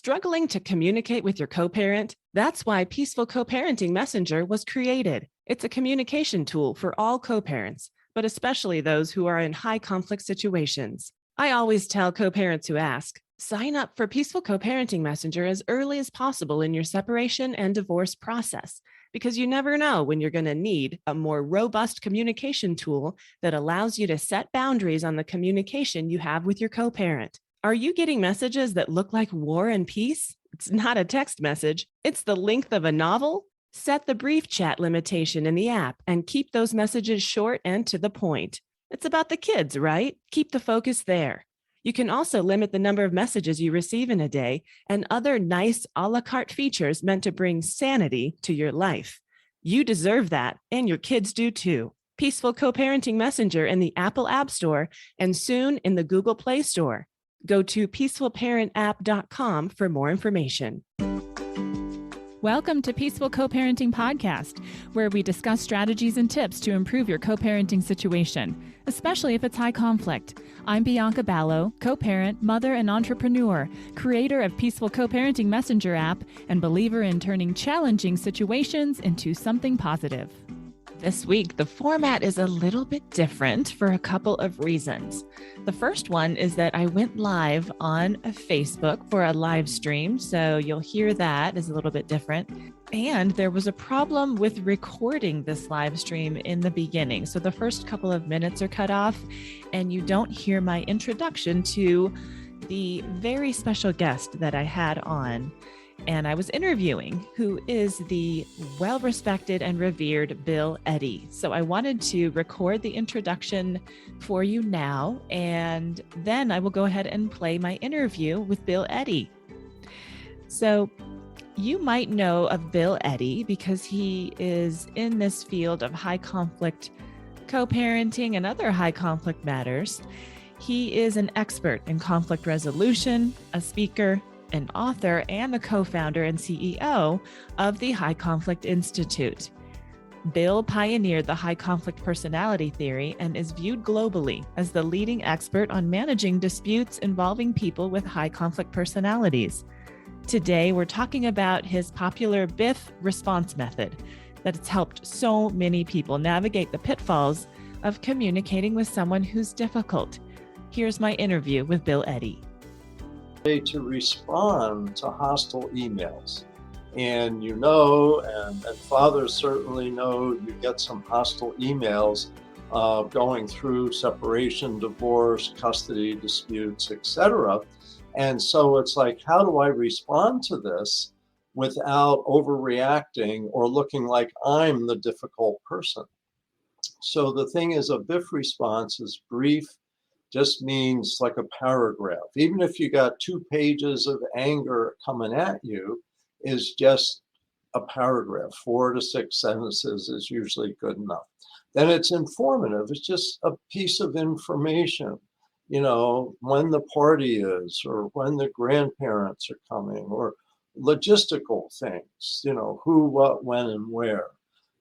Struggling to communicate with your co-parent? That's why Peaceful Co-Parenting Messenger was created. It's a communication tool for all co-parents, but especially those who are in high conflict situations. I always tell co-parents who ask, sign up for Peaceful Co-Parenting Messenger as early as possible in your separation and divorce process, because you never know when you're going to need a more robust communication tool that allows you to set boundaries on the communication you have with your co-parent. Are you getting messages that look like War and Peace? It's not a text message. It's the length of a novel. Set the brief chat limitation in the app and keep those messages short and to the point. It's about the kids, right? Keep the focus there. You can also limit the number of messages you receive in a day and other nice a la carte features meant to bring sanity to your life. You deserve that, and your kids do too. Peaceful Co-Parenting Messenger in the Apple App Store and soon in the Google Play Store. Go to peacefulparentapp.com for more information. Welcome to Peaceful Co-Parenting Podcast, where we discuss strategies and tips to improve your co-parenting situation, especially if it's high conflict. I'm Bianca Balogh, co-parent, mother, and entrepreneur, creator of Peaceful Co-Parenting Messenger app, and believer in turning challenging situations into something positive. This week, the format is a little bit different for a couple of reasons. The first one is that I went live on Facebook for a live stream, so you'll hear that is a little bit different. And there was a problem with recording this live stream in the beginning. So the first couple of minutes are cut off, and you don't hear my introduction to the very special guest that I had on and I was interviewing, who is the well-respected and revered Bill Eddy. So I wanted to record the introduction for you now, and then I will go ahead and play my interview with Bill Eddy. So you might know of Bill Eddy because he is in this field of high conflict co-parenting and other high conflict matters. He is an expert in conflict resolution, a speaker, an author, and the co-founder and CEO of the High Conflict Institute. Bill pioneered the high conflict personality theory and is viewed globally as the leading expert on managing disputes involving people with high conflict personalities. Today, we're talking about his popular BIF response method that has helped so many people navigate the pitfalls of communicating with someone who's difficult. Here's my interview with Bill Eddy. To respond to hostile emails. And and fathers certainly know you get some hostile emails going through separation, divorce, custody disputes, etc. And so it's like, how do I respond to this without overreacting or looking like I'm the difficult person? So the thing is, a BIF response is brief, just means like a paragraph. Even if you got 2 pages of anger coming at you, is just a paragraph. 4 to 6 sentences is usually good enough. Then it's informative. It's just a piece of information, when the party is, or when the grandparents are coming, or logistical things, who, what, when, and where.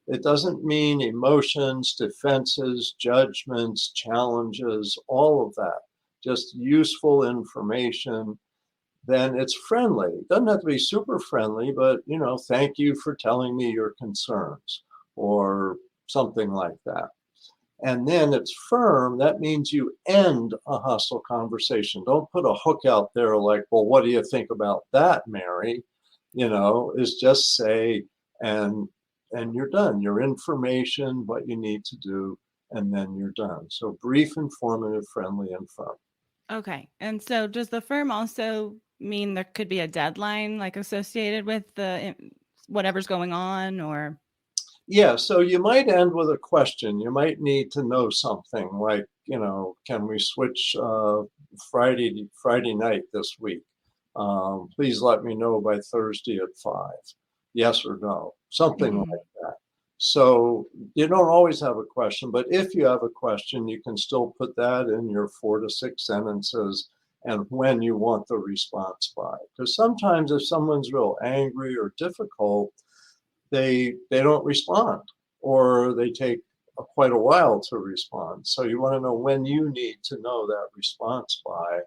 It doesn't mean emotions, defenses, judgments, challenges, all of that. Just useful information. Then it's friendly. It doesn't have to be super friendly, but, thank you for telling me your concerns or something like that. And then it's firm. That means you end a hostile conversation. Don't put a hook out there like, well, what do you think about that, Mary? Is just say, and you're done. Your information, what you need to do, and then you're done. So brief, informative, friendly, and firm. Okay. And so does the firm also mean there could be a deadline like associated with the whatever's going on, or? Yeah. So you might end with a question. You might need to know something like, can we switch Friday night this week? Please let me know by Thursday at 5. Yes or no, something like that. So you don't always have a question, but if you have a question, you can still put that in your 4 to 6 sentences and when you want the response by. Because sometimes if someone's real angry or difficult, they don't respond, or they take quite a while to respond. So you want to know when you need to know that response by.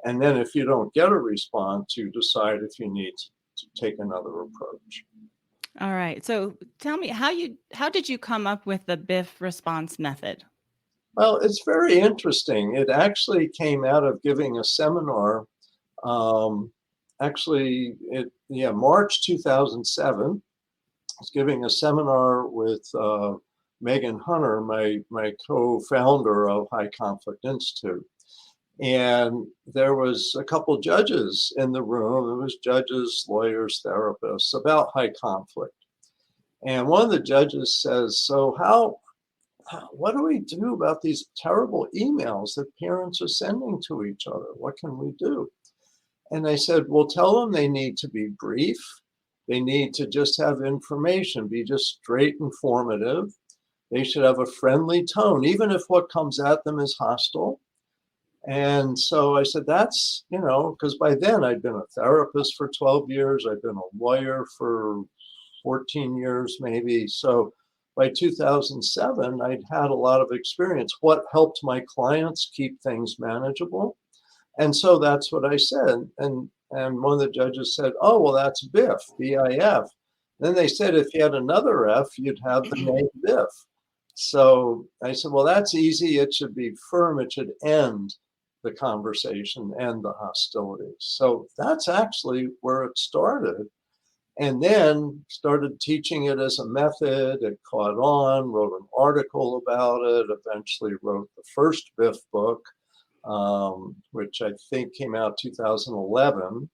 And then if you don't get a response, you decide if you need to take another approach. All right. So tell me how did you come up with the BIF response method? Well, it's very interesting. It actually came out of giving a seminar. Um, March 2007. I was giving a seminar with Megan Hunter, my co-founder of High Conflict Institute. And there was a couple judges in the room. There was judges, lawyers, therapists about high conflict. And one of the judges says, so what do we do about these terrible emails that parents are sending to each other? What can we do? And I said, well, tell them they need to be brief. They need to just have information, be just straight informative. They should have a friendly tone, even if what comes at them is hostile. And so I said, that's, because by then I'd been a therapist for 12 years. I'd been a lawyer for 14 years, maybe. So by 2007, I'd had a lot of experience. What helped my clients keep things manageable? And so that's what I said. And one of the judges said, oh, well, that's BIF, B-I-F. Then they said, if you had another F, you'd have the name BIF. So I said, well, that's easy. It should be firm. It should end the conversation and the hostilities. So that's actually where it started. And then started teaching it as a method. It caught on, wrote an article about it, eventually wrote the first BIF book, which I think came out 2011.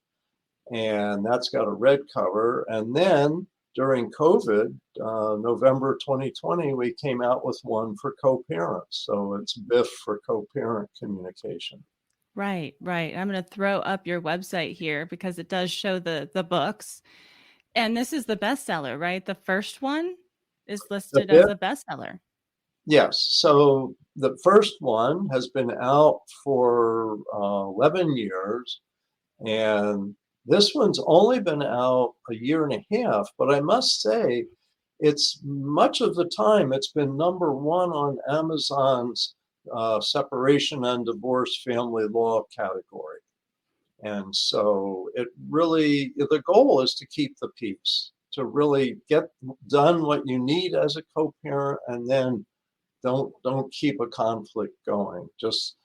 And that's got a red cover. And then during COVID, November 2020, we came out with one for co-parents. So it's BIF for co-parent communication. Right, right. I'm going to throw up your website here because it does show the books. And this is the bestseller, right? The first one is listed as a bestseller. Yes. So the first one has been out for 11 years. And this one's only been out a year and a half. But I must say, it's much of the time, it's been number one on Amazon's separation and divorce family law category. And so it really, the goal is to keep the peace, to really get done what you need as a co-parent, and then don't keep a conflict going. Just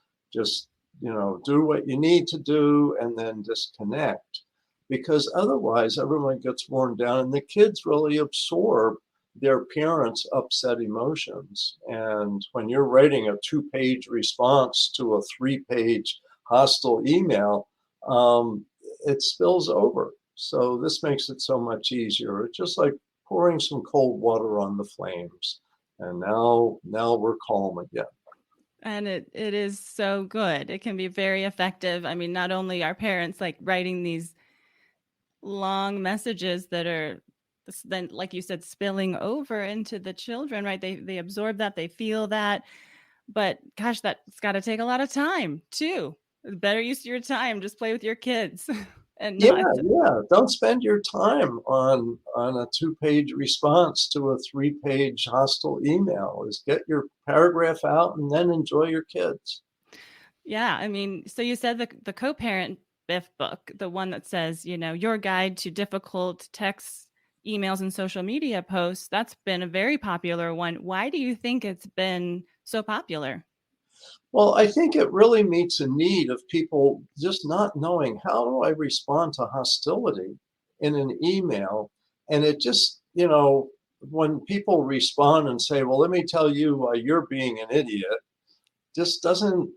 do what you need to do and then disconnect, because otherwise everyone gets worn down and the kids really absorb their parents' upset emotions. And when you're writing a 2-page response to a 3-page hostile email, it spills over. So this makes it so much easier. It's just like pouring some cold water on the flames. And now we're calm again. And it is so good. It can be very effective. I mean, not only are parents like writing these long messages that are then, like you said, spilling over into the children, right? They absorb that, they feel that. But gosh, that's got to take a lot of time too. Better use of your time. Just play with your kids. And yeah. Don't spend your time on a 2-page response to a 3-page hostile email. Is get your paragraph out and then enjoy your kids. Yeah, I mean, so you said the co-parent BIF book, the one that says, your guide to difficult texts, emails, and social media posts, that's been a very popular one. Why do you think it's been so popular? Well, I think it really meets a need of people just not knowing, how do I respond to hostility in an email? And it just, when people respond and say, well, let me tell you why you're being an idiot, just doesn't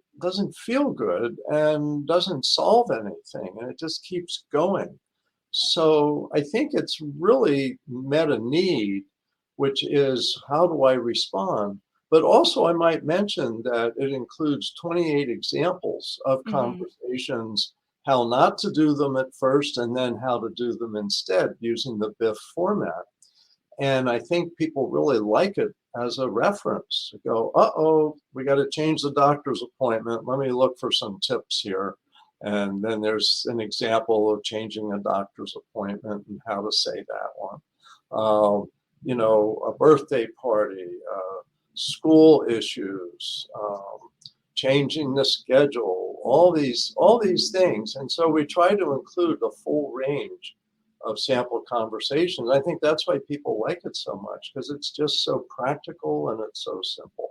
feel good and doesn't solve anything. And it just keeps going. So I think it's really met a need, which is, how do I respond? But also I might mention that it includes 28 examples of conversations, how not to do them at first and then how to do them instead using the BIF format. And I think people really like it as a reference to go, uh-oh, we got to change the doctor's appointment. Let me look for some tips here. And then there's an example of changing a doctor's appointment and how to say that one. A birthday party, school issues, changing the schedule, all these things. And so we try to include the full range of sample conversations. I think that's why people like it so much, because it's just so practical and it's so simple.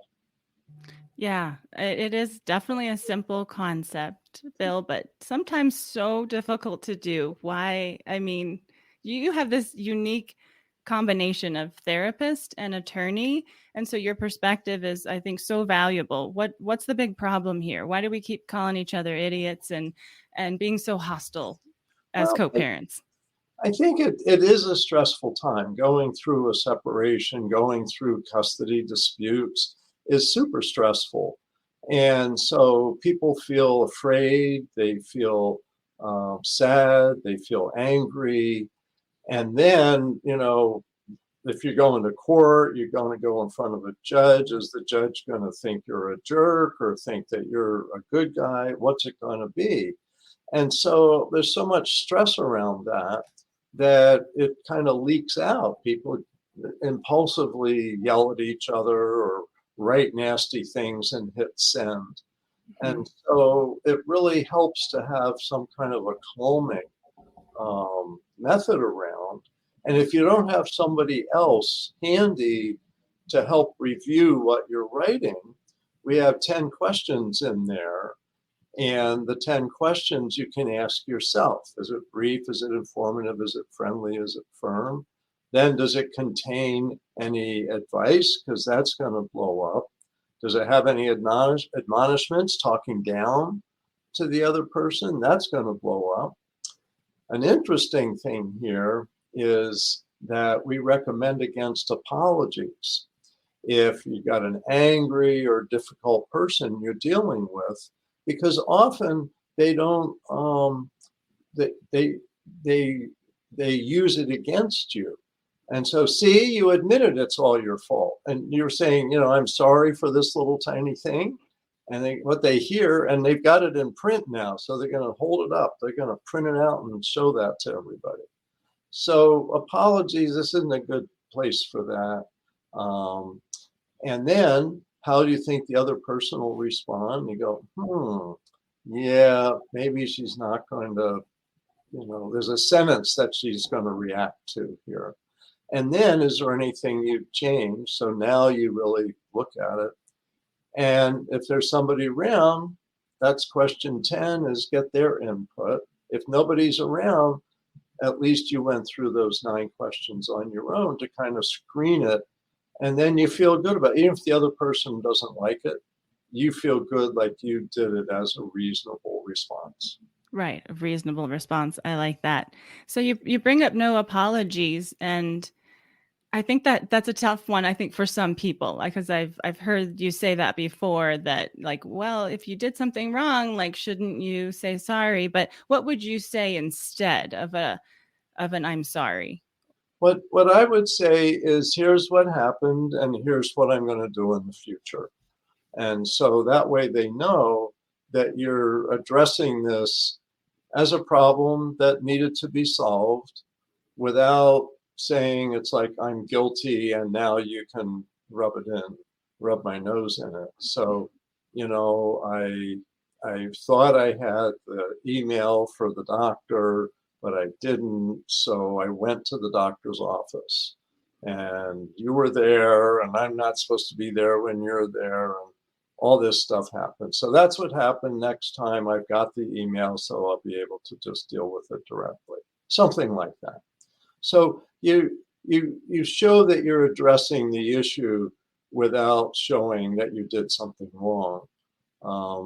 Yeah, it is definitely a simple concept, Bill, but sometimes so difficult to do. Why? I mean, you have this unique combination of therapist and attorney, and so your perspective is, I think, so valuable. What's the big problem here? Why do we keep calling each other idiots and being so hostile as Well, co-parents? I think it is a stressful time. Going through a separation, going through custody disputes is super stressful. And so people feel afraid, they feel sad, they feel angry. And then, if you're going to court, you're going to go in front of a judge. Is the judge going to think you're a jerk or think that you're a good guy? What's it going to be? And so there's so much stress around that it kind of leaks out. People impulsively yell at each other or write nasty things and hit send. And so it really helps to have some kind of a calming method around. And if you don't have somebody else handy to help review what you're writing, we have 10 questions in there. And the 10 questions you can ask yourself. Is it brief? Is it informative? Is it friendly? Is it firm? Then does it contain any advice? Because that's going to blow up. Does it have any admonishments talking down to the other person? That's going to blow up. An interesting thing here is that we recommend against apologies. If you got an angry or difficult person you're dealing with, because often they don't they use it against you. And so, see, you admitted it's all your fault, and you're saying, I'm sorry for this little tiny thing. And what they hear, and they've got it in print now, so they're going to hold it up, they're going to print it out and show that to everybody. So apologies, this isn't a good place for that. And then how do you think the other person will respond? You go, yeah, maybe she's not going to, there's a sentence that she's going to react to here. And then is there anything you've changed? So now you really look at it. And if there's somebody around, that's question 10, is get their input. If nobody's around, at least you went through those 9 questions on your own to kind of screen it. And then you feel good about it. Even if the other person doesn't like it, you feel good like you did it as a reasonable response. Right, a reasonable response. I like that. So you bring up no apologies, and I think that's a tough one. I think for some people, because I've heard you say that before. That like, well, if you did something wrong, like, shouldn't you say sorry? But what would you say instead of an I'm sorry? What I would say is, here's what happened, and here's what I'm going to do in the future. And so that way they know that you're addressing this as a problem that needed to be solved without saying it's like I'm guilty and now you can rub my nose in it. So, I thought I had the email for the doctor, but I didn't. So I went to the doctor's office and you were there and I'm not supposed to be there when you're there. And all this stuff happened. So that's what happened. Next time I've got the email, so I'll be able to just deal with it directly. Something like that. So you show that you're addressing the issue without showing that you did something wrong.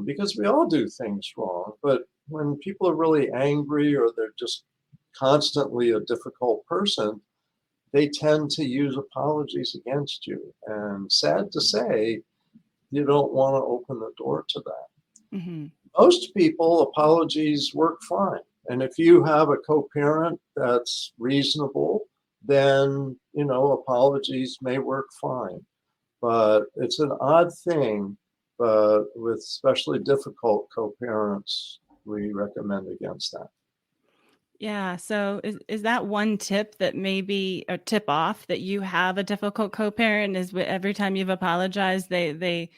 Because we all do things wrong, but when people are really angry or they're just constantly a difficult person, they tend to use apologies against you. And sad to say, you don't want to open the door to that. Mm-hmm. Most people, apologies work fine. And if you have a co-parent that's reasonable, then, apologies may work fine. But it's an odd thing, but with especially difficult co-parents, we recommend against that. Yeah. So is that one tip that maybe a tip off that you have a difficult co-parent is every time you've apologized, they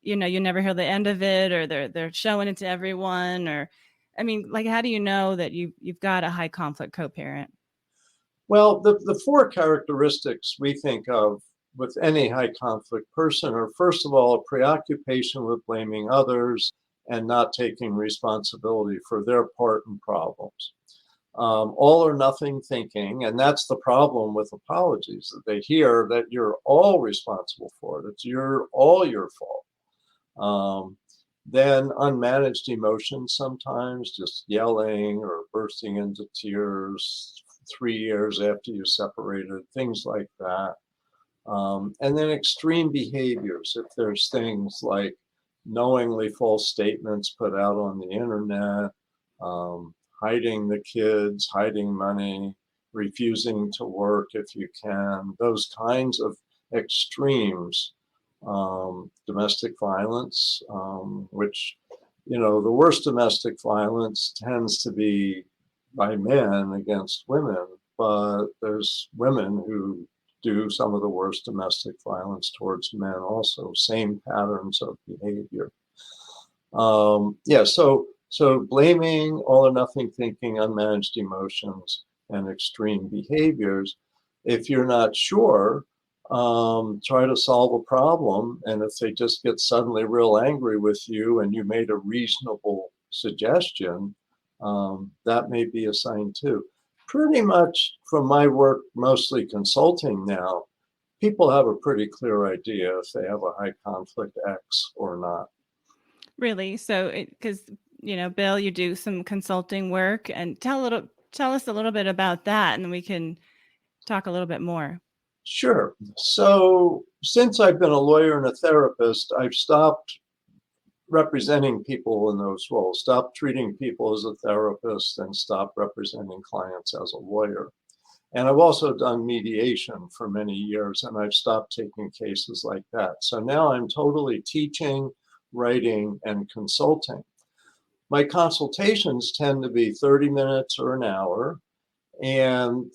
you know, you never hear the end of it, or they're showing it to everyone, or I mean, like, how do you know that you've got a high conflict co-parent? Well, the four characteristics we think of with any high conflict person are, first of all, a preoccupation with blaming others and not taking responsibility for their part in problems. All or nothing thinking, and that's the problem with apologies, that they hear that you're all responsible for it. It's all your fault. Then unmanaged emotions, sometimes just yelling or bursting into tears 3 years after you separated, things like that. And then extreme behaviors, if there's things like knowingly false statements put out on the internet, hiding the kids, hiding money, refusing to work if you can, those kinds of extremes. Domestic violence, which, you know, the worst domestic violence tends to be by men against women, but there's women who do some of the worst domestic violence towards men also, same patterns of behavior. Yeah, so blaming, all or nothing thinking, unmanaged emotions, and extreme behaviors. If you're not sure, try to solve a problem. And if they just get suddenly real angry with you and you made a reasonable suggestion, that may be a sign too. Pretty much from my work, mostly consulting now, people have a pretty clear idea if they have a high conflict X or not. Really? So, because you know, Bill, you do some consulting work, and tell us a little bit about that, and then we can talk a little bit more. Sure. So since I've been a lawyer and a therapist, I've stopped representing people in those roles, stopped treating people as a therapist, and stopped representing clients as a lawyer. And I've also done mediation for many years, and I've stopped taking cases like that. So now I'm totally teaching, writing, and consulting. My consultations tend to be 30 minutes or an hour, and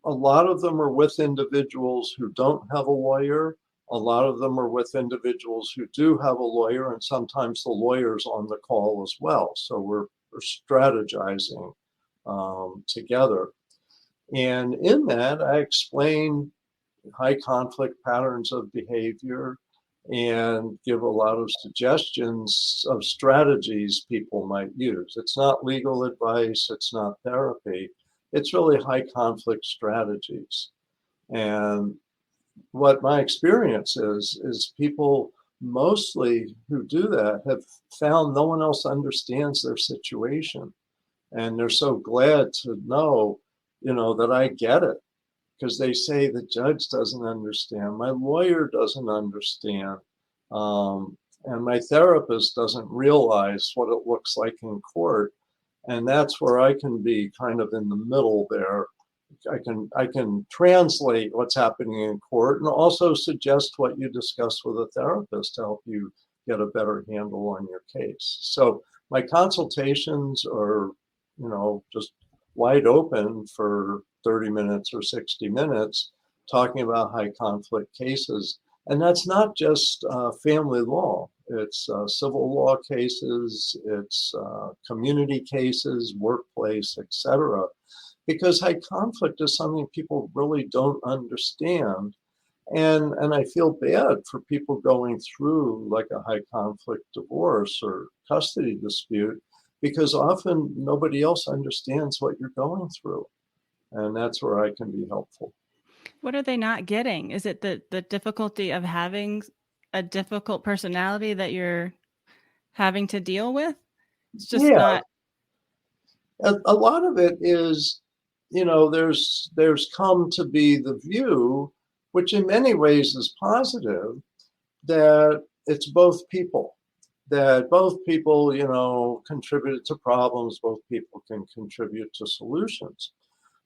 a lot of them are with individuals who don't have a lawyer. A lot of them are with individuals who do have a lawyer, and sometimes the lawyer's on the call as well. So we're strategizing together. And in that, I explain high conflict patterns of behavior and give a lot of suggestions of strategies people might use. It's not legal advice, it's not therapy, it's really high conflict strategies. And what my experience is people mostly who do that have found no one else understands their situation. And they're so glad to know, that I get it, because they say the judge doesn't understand, my lawyer doesn't understand, and my therapist doesn't realize what it looks like in court. And that's where I can be kind of in the middle there. I can translate what's happening in court and also suggest what you discuss with a therapist to help you get a better handle on your case. So my consultations are, just wide open for 30 minutes or 60 minutes talking about high conflict cases. And that's not just family law. It's civil law cases, it's community cases, workplace, etc. Because high conflict is something people really don't understand. And I feel bad for people going through like a high conflict divorce or custody dispute, because often nobody else understands what you're going through. And that's where I can be helpful. What are they not getting? Is it the difficulty of having a difficult personality that you're having to deal with? It's just Yeah, not. a lot of it is, there's come to be the view, which in many ways is positive, that it's both people, contribute to problems, both people can contribute to solutions.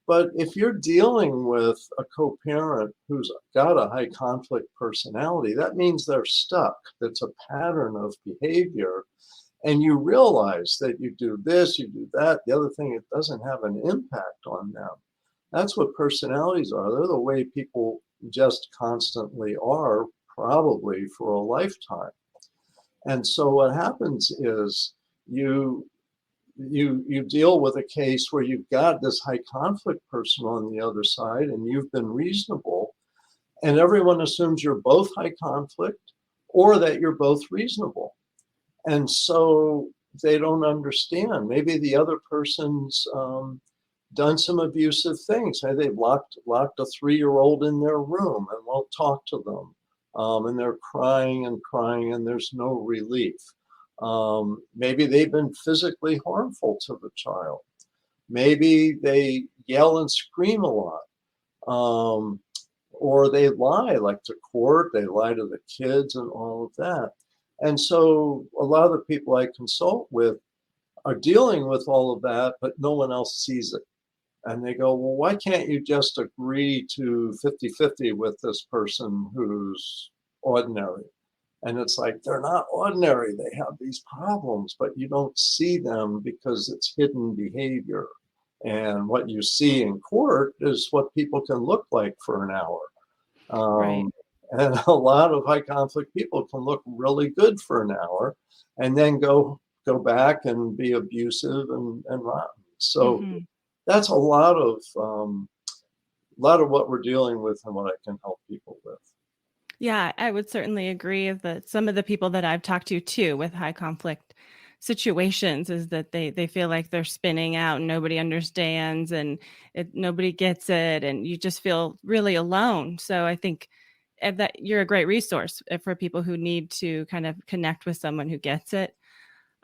But if you're dealing with a co-parent who's got a high conflict personality, that means they're stuck. That's a pattern of behavior. And you realize that you do this, you do that, the other thing, it doesn't have an impact on them. That's what personalities are. They're the way people just constantly are, probably for a lifetime. And so what happens is you deal with a case where you've got this high conflict person on the other side, and you've been reasonable, and everyone assumes you're both high conflict or that you're both reasonable. And so they don't understand. Maybe the other person's done some abusive things. They've locked a 3-year-old in their room and won't talk to them. And they're crying and crying, and there's no relief. Maybe they've been physically harmful to the child. Maybe they yell and scream a lot. Or they lie, like to court, they lie to the kids and all of that. And so a lot of the people I consult with are dealing with all of that, but no one else sees it. And they go, well, why can't you just agree to 50-50 with this person who's ordinary? And it's like, they're not ordinary. They have these problems, but you don't see them because it's hidden behavior. And what you see in court is what people can look like for an hour. Right. And a lot of high conflict people can look really good for an hour and then go back and be abusive and rotten. So that's a lot of what we're dealing with and what I can help people with. Yeah, I would certainly agree that some of the people that I've talked to too with high conflict situations is that they feel like they're spinning out and nobody understands and nobody gets it, and you just feel really alone. So I think that you're a great resource for people who need to kind of connect with someone who gets it.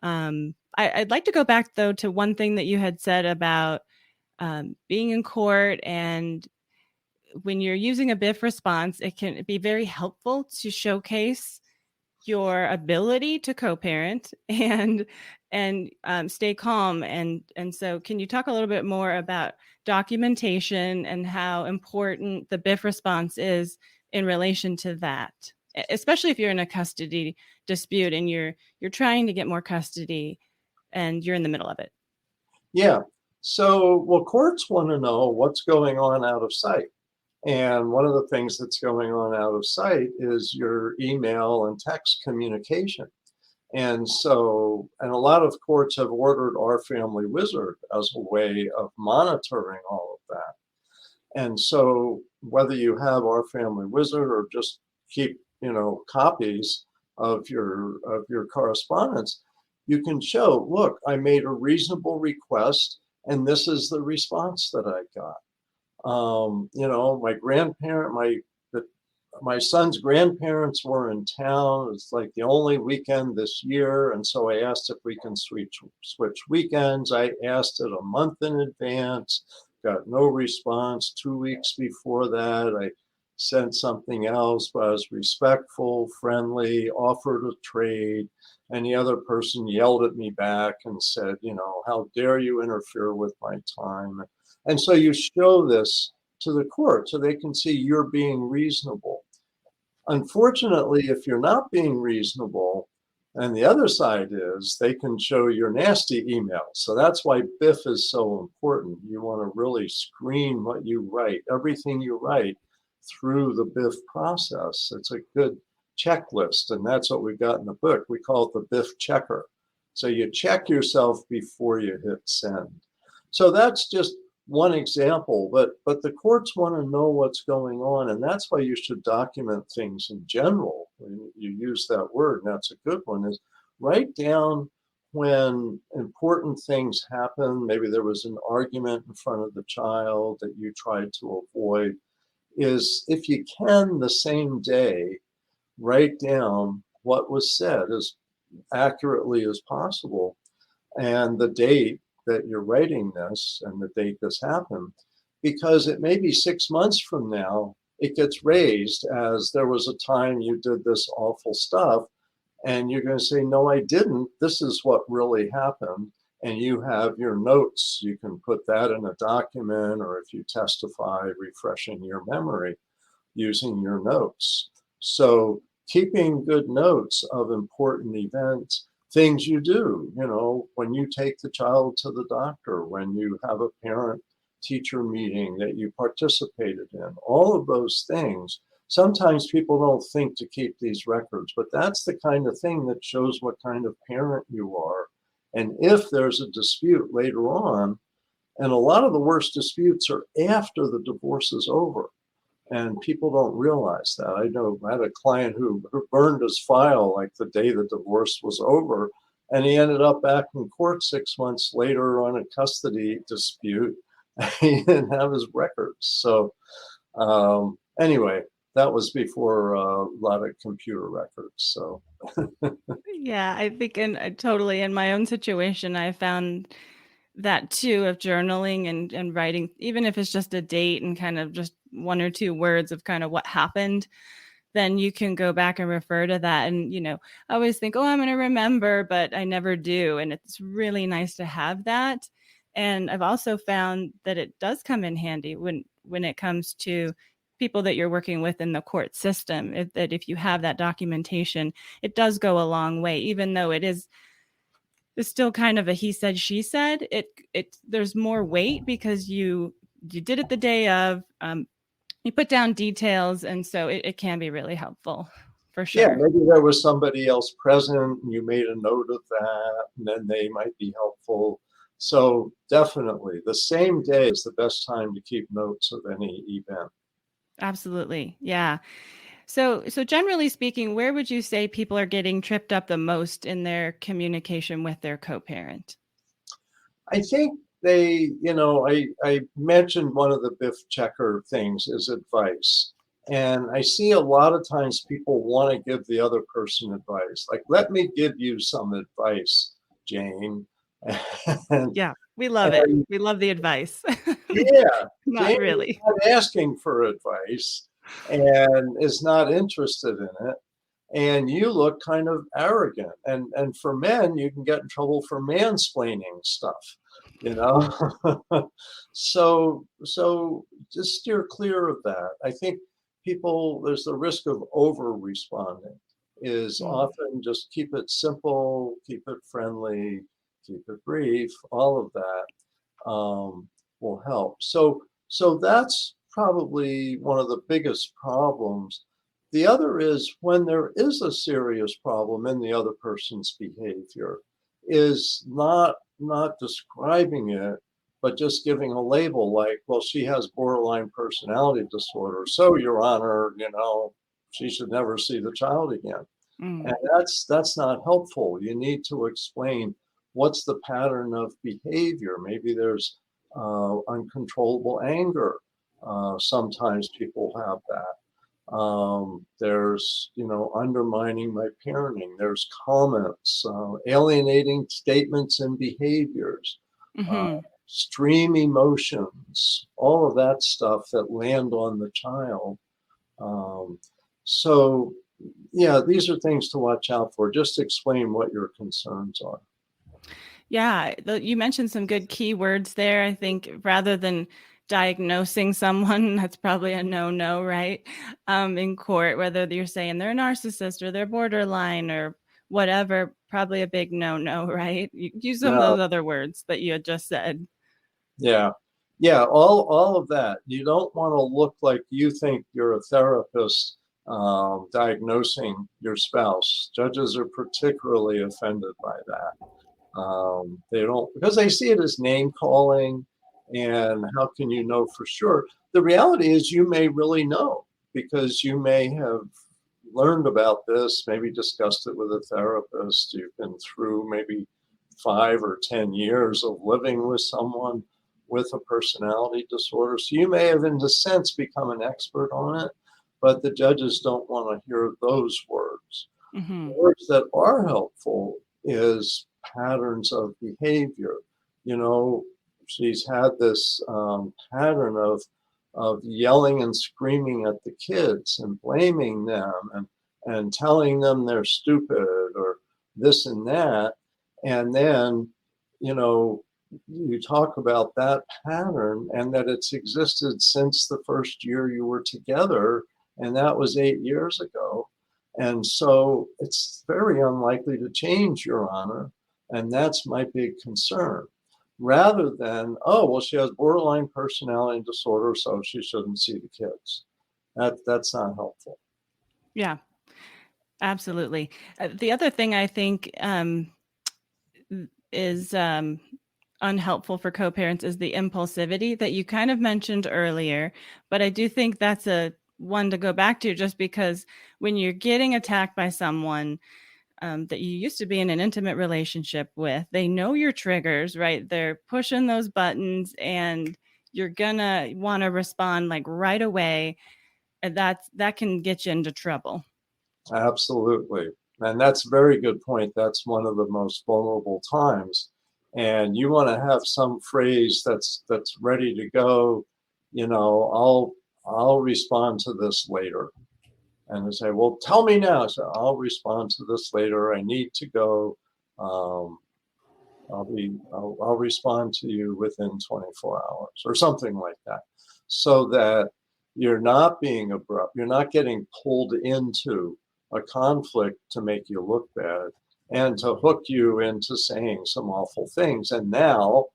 I'd like to go back though to one thing that you had said about being in court, and when you're using a BIF response, it can be very helpful to showcase your ability to co-parent and stay calm. And so can you talk a little bit more about documentation and how important the BIF response is in relation to that, especially if you're in a custody dispute and you're trying to get more custody and you're in the middle of it? Yeah. So, well, courts want to know what's going on out of sight. And one of the things that's going on out of sight is your email and text communication. And so, and a lot of courts have ordered Our Family Wizard as a way of monitoring all of that. And so, whether you have Our Family Wizard or just keep, copies of your correspondence, you can show, look, I made a reasonable request, and this is the response that I got. My son's grandparents were in town. It's like the only weekend this year. And so I asked if we can switch weekends. I asked it a month in advance, got no response. 2 weeks before that, I sent something else, but I was respectful, friendly, offered a trade. And the other person yelled at me back and said, how dare you interfere with my time? And so you show this to the court so they can see you're being reasonable. Unfortunately, if you're not being reasonable, and the other side is, they can show your nasty emails. So that's why BIF is so important. You want to really screen what you write, everything you write through the BIF process. It's a good checklist, and that's what we've got in the book. We call it the BIF checker. So you check yourself before you hit send. So that's just one example, but the courts want to know what's going on, and that's why you should document things in general. When you use that word, and that's a good one, is write down when important things happen. Maybe there was an argument in front of the child that you tried to avoid. Is, if you can, the same day, write down what was said as accurately as possible and the date that you're writing this and the date this happened, because it may be 6 months from now, it gets raised as there was a time you did this awful stuff, and you're going to say, no, I didn't. This is what really happened. And you have your notes. You can put that in a document, or if you testify, refreshing your memory using your notes. So keeping good notes of important events, things you do, when you take the child to the doctor, when you have a parent-teacher meeting that you participated in, all of those things, sometimes people don't think to keep these records, but that's the kind of thing that shows what kind of parent you are. And if there's a dispute later on, and a lot of the worst disputes are after the divorce is over, and people don't realize that. I know I had a client who burned his file like the day the divorce was over, and he ended up back in court 6 months later on a custody dispute. He didn't have his records. So anyway, that was before a lot of computer records. So Yeah, I think totally in my own situation, I found that too, of journaling and writing, even if it's just a date and kind of just one or two words of kind of what happened, then you can go back and refer to that. And, I always think, oh, I'm going to remember, but I never do. And it's really nice to have that. And I've also found that it does come in handy when it comes to people that you're working with in the court system, that if you have that documentation, it does go a long way, even though it's still kind of a he said, she said. There's more weight because you did it the day of, you put down details, and so it can be really helpful, for yeah, sure. maybe there was somebody else present and you made a note of that, and then they might be helpful. So definitely the same day is the best time to keep notes of any event. Absolutely. Yeah. So generally speaking, where would you say people are getting tripped up the most in their communication with their co-parent? I think I mentioned one of the Biff checker things is advice. And I see a lot of times people want to give the other person advice. Like, let me give you some advice, Jane. And, Yeah, we love it. and We love the advice. yeah, Not Jane is really. not asking for advice and is not interested in it. And you look kind of arrogant. And for men, you can get in trouble for mansplaining stuff, you know. So just steer clear of that. I think there's the risk of over responding. Is Mm. often just keep it simple, keep it friendly, keep it brief. All of that will help. So that's probably one of the biggest problems. The other is when there is a serious problem in the other person's behavior, is not describing it, but just giving a label like, well, she has borderline personality disorder, so Your Honor, she should never see the child again. And Mm. that's not helpful. You need to explain what's the pattern of behavior. Maybe there's uncontrollable anger. Sometimes people have that. There's, undermining my parenting. There's comments, alienating statements and behaviors, uh, Hmm. extreme emotions, all of that stuff that land on the child. Um, so, yeah, these are things to watch out for. Just explain what your concerns are. Yeah, you mentioned some good keywords there. I think rather than diagnosing someone, that's probably a no, right? In court, whether you're saying they're a narcissist or they're borderline or whatever, probably a big no, right? You use some of No, those other words that you had just said. yeah. Yeah, all of that. You don't want to look like you think you're a therapist diagnosing your spouse. Judges are particularly offended by that. They don't, because they see it as name calling, and how can you know for sure? The reality is you may really know because you may have learned about this, maybe discussed it with a therapist. You've been through maybe 5 or 10 years of living with someone with a personality disorder. So you may have, in a sense, become an expert on it, but the judges don't want to hear those words. Hmm. Words that are helpful is patterns of behavior. You know, she's had this pattern of yelling and screaming at the kids and blaming them and telling them they're stupid or this and that. And then, you know, you talk about that pattern and that it's existed since the first year you were together, and that was 8 years ago. And so it's very unlikely to change, Your Honor. And that's my big concern. Rather than, oh, well, she has borderline personality disorder, so she shouldn't see the kids. That's not helpful. Yeah, absolutely. The other thing I think is unhelpful for co-parents is the impulsivity that you kind of mentioned earlier. But I do think that's a one to go back to, just because when you're getting attacked by someone that you used to be in an intimate relationship with, they know your triggers, right? They're pushing those buttons, and you're gonna want to respond like right away. And that can get you into trouble. Absolutely. And that's a very good point. That's one of the most vulnerable times. And you want to have some phrase that's ready to go, I'll respond to this later. And they say, well, tell me now. So I'll respond to this later. I need to go. Um, I'll respond to you within 24 hours or something like that, so that you're not being abrupt. You're not getting pulled into a conflict to make you look bad and to hook you into saying some awful things. And now,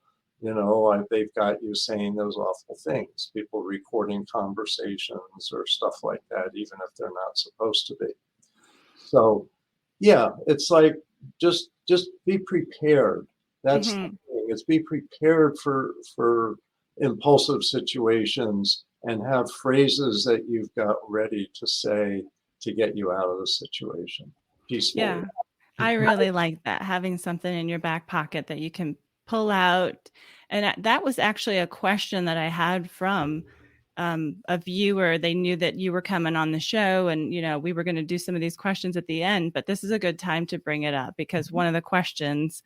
they've got you saying those awful things, people recording conversations or stuff like that, even if they're not supposed to be. So, yeah, it's like just be prepared. That's the Mm-hmm. thing. It's be prepared for impulsive situations and have phrases that you've got ready to say to get you out of the situation peacefully. Yeah, I really like that, having something in your back pocket that you can pull out. And that was actually a question that I had from a viewer. They knew that you were coming on the show, and we were going to do some of these questions at the end. But this is a good time to bring it up, because one of the questions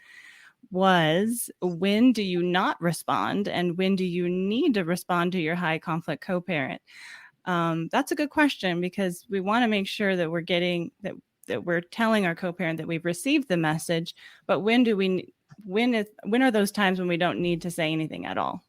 was, when do you not respond, and when do you need to respond to your high conflict co-parent? That's a good question, because we want to make sure that we're getting that we're telling our co-parent that we've received the message. But when are those times when we don't need to say anything at all?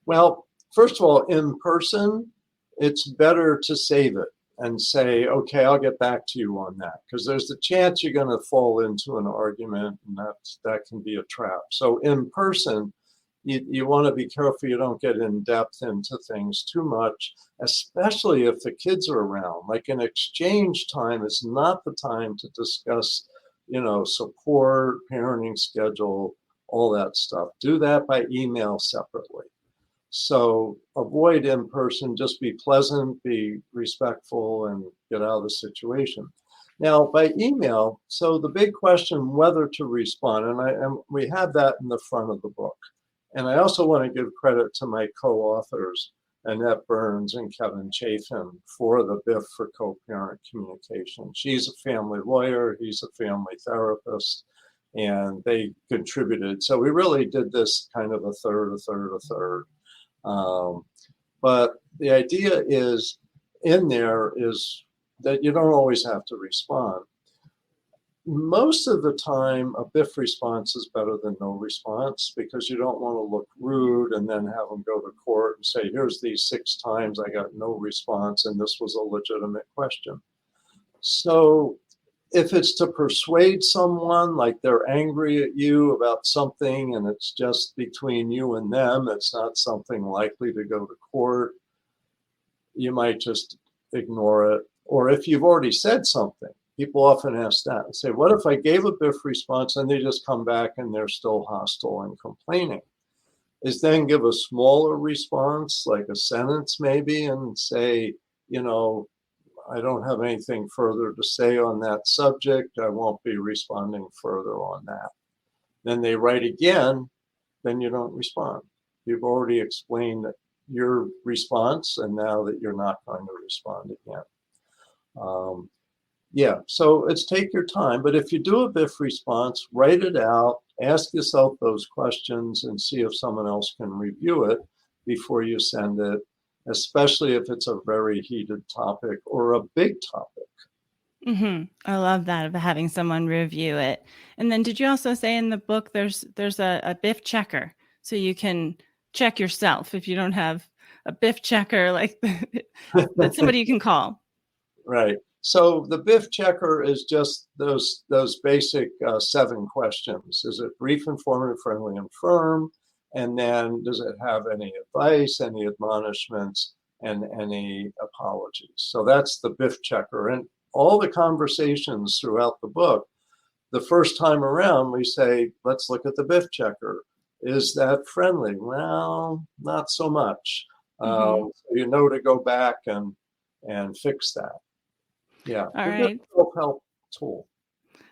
Well, first of all, in person, it's better to save it and say, okay, I'll get back to you on that, because there's the chance you're going to fall into an argument, and that can be a trap. So in person, you want to be careful you don't get in depth into things too much, especially if the kids are around. Like an exchange time is not the time to discuss, support, parenting schedule, all that stuff. Do that by email separately. So avoid in person, just be pleasant, be respectful, and get out of the situation. Now, by email, so the big question whether to respond, and we have that in the front of the book. And I also want to give credit to my co-authors, Annette Burns and Kevin Chafin, for the BIF for co-parent communication. She's a family lawyer, he's a family therapist, and they contributed. So we really did this kind of a third, a third, a third. But the idea is in there is that you don't always have to respond. Most of the time, a BIF response is better than no response, because you don't want to look rude and then have them go to court and say, here's these 6 times I got no response, and this was a legitimate question. So if it's to persuade someone, like they're angry at you about something and it's just between you and them, it's not something likely to go to court, you might just ignore it. Or if you've already said something, people often ask that and say, what if I gave a BIF response and they just come back and they're still hostile and complaining? Is then give a smaller response, like a sentence maybe, and say, I don't have anything further to say on that subject. I won't be responding further on that. Then they write again, then you don't respond. You've already explained your response, and now that you're not going to respond again. So it's take your time. But if you do a BIF response, write it out, ask yourself those questions, and see if someone else can review it before you send it, especially if it's a very heated topic or a big topic. Mm-hmm. I love that, of having someone review it. And then, did you also say in the book there's a BIF checker, so you can check yourself if you don't have a BIF checker, like that somebody you can call? Right. So the BIF checker is just those basic 7 questions. Is it brief, informative, friendly, and firm? And then does it have any advice, any admonishments, and any apologies. So that's the BIF checker. And all the conversations throughout the book, the first time around, we say, let's look at the BIF checker. Is that friendly? Well, not so much. So you know to go back and fix that. Yeah, All a good right. self-help tool.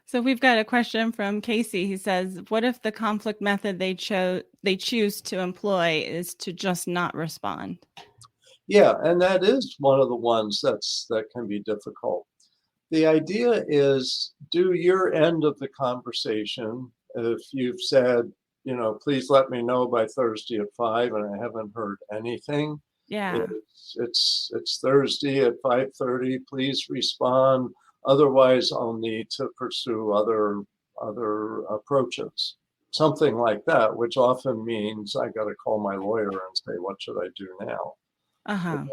So we've got a question from Casey. He says, what if the conflict method they choose to employ is to just not respond? Yeah, and that is one of the ones that can be difficult. The idea is do your end of the conversation. If you've said, please let me know by Thursday at 5 and I haven't heard anything. Yeah. It's Thursday at 5:30. Please respond. Otherwise, I'll need to pursue other approaches. Something like that, which often means I got to call my lawyer and say, what should I do now? Uh-huh.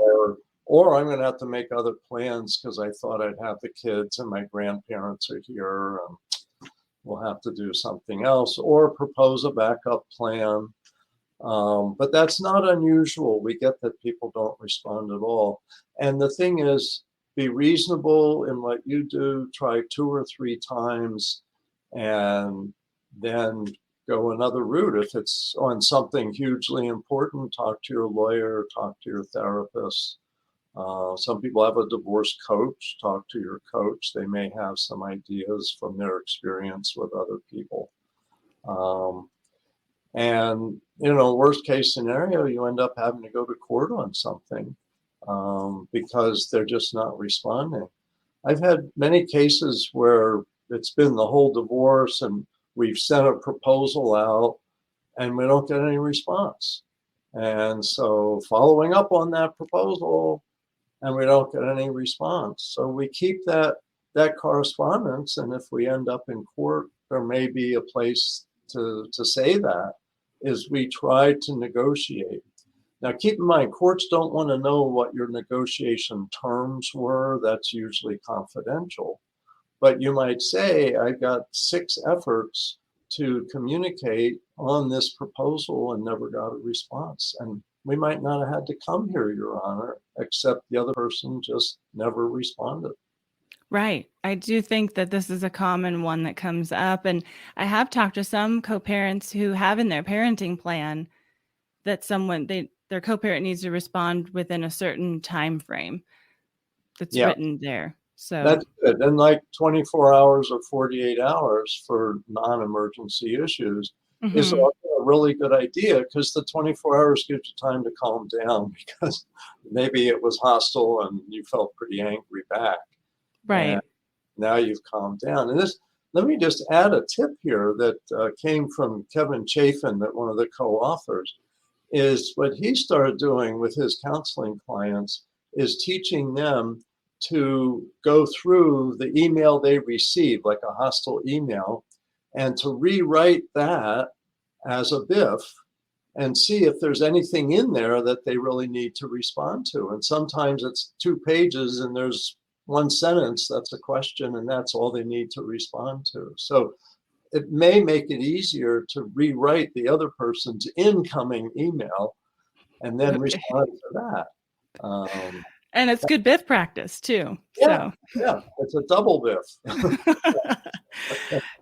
Or I'm going to have to make other plans because I thought I'd have the kids and my grandparents are here. We'll have to do something else or propose a backup plan. But that's not unusual. We get that people don't respond at all. And the thing is, be reasonable in what you do. Try 2 or 3 times and then go another route. If it's on something hugely important, talk to your lawyer, talk to your therapist. Some people have a divorce coach. Talk to your coach. They may have some ideas from their experience with other people. And, worst case scenario, you end up having to go to court on something because they're just not responding. I've had many cases where it's been the whole divorce and we've sent a proposal out and we don't get any response. And so following up on that proposal and we don't get any response. So we keep that correspondence. And if we end up in court, there may be a place to say that is we try to negotiate. Now, keep in mind, courts don't want to know what your negotiation terms were. That's usually confidential. But you might say, I got 6 efforts to communicate on this proposal and never got a response. And we might not have had to come here, Your Honor, except the other person just never responded. Right. I do think that this is a common one that comes up. And I have talked to some co-parents who have in their parenting plan that their co-parent needs to respond within a certain time frame that's written there. So that's good. And like 24 hours or 48 hours for non-emergency issues is a really good idea because the 24 hours gives you time to calm down because maybe it was hostile and you felt pretty angry back. Right. And now you've calmed down. And let me just add a tip here that came from Kevin Chafin, that one of the co-authors, is what he started doing with his counseling clients is teaching them to go through the email they receive, like a hostile email, and to rewrite that as a BIF and see if there's anything in there that they really need to respond to. And sometimes it's 2 pages and there's 1 sentence that's a question and that's all they need to respond to. So it may make it easier to rewrite the other person's incoming email and then respond to that. And it's good BIF practice too. Yeah, it's a double BIF.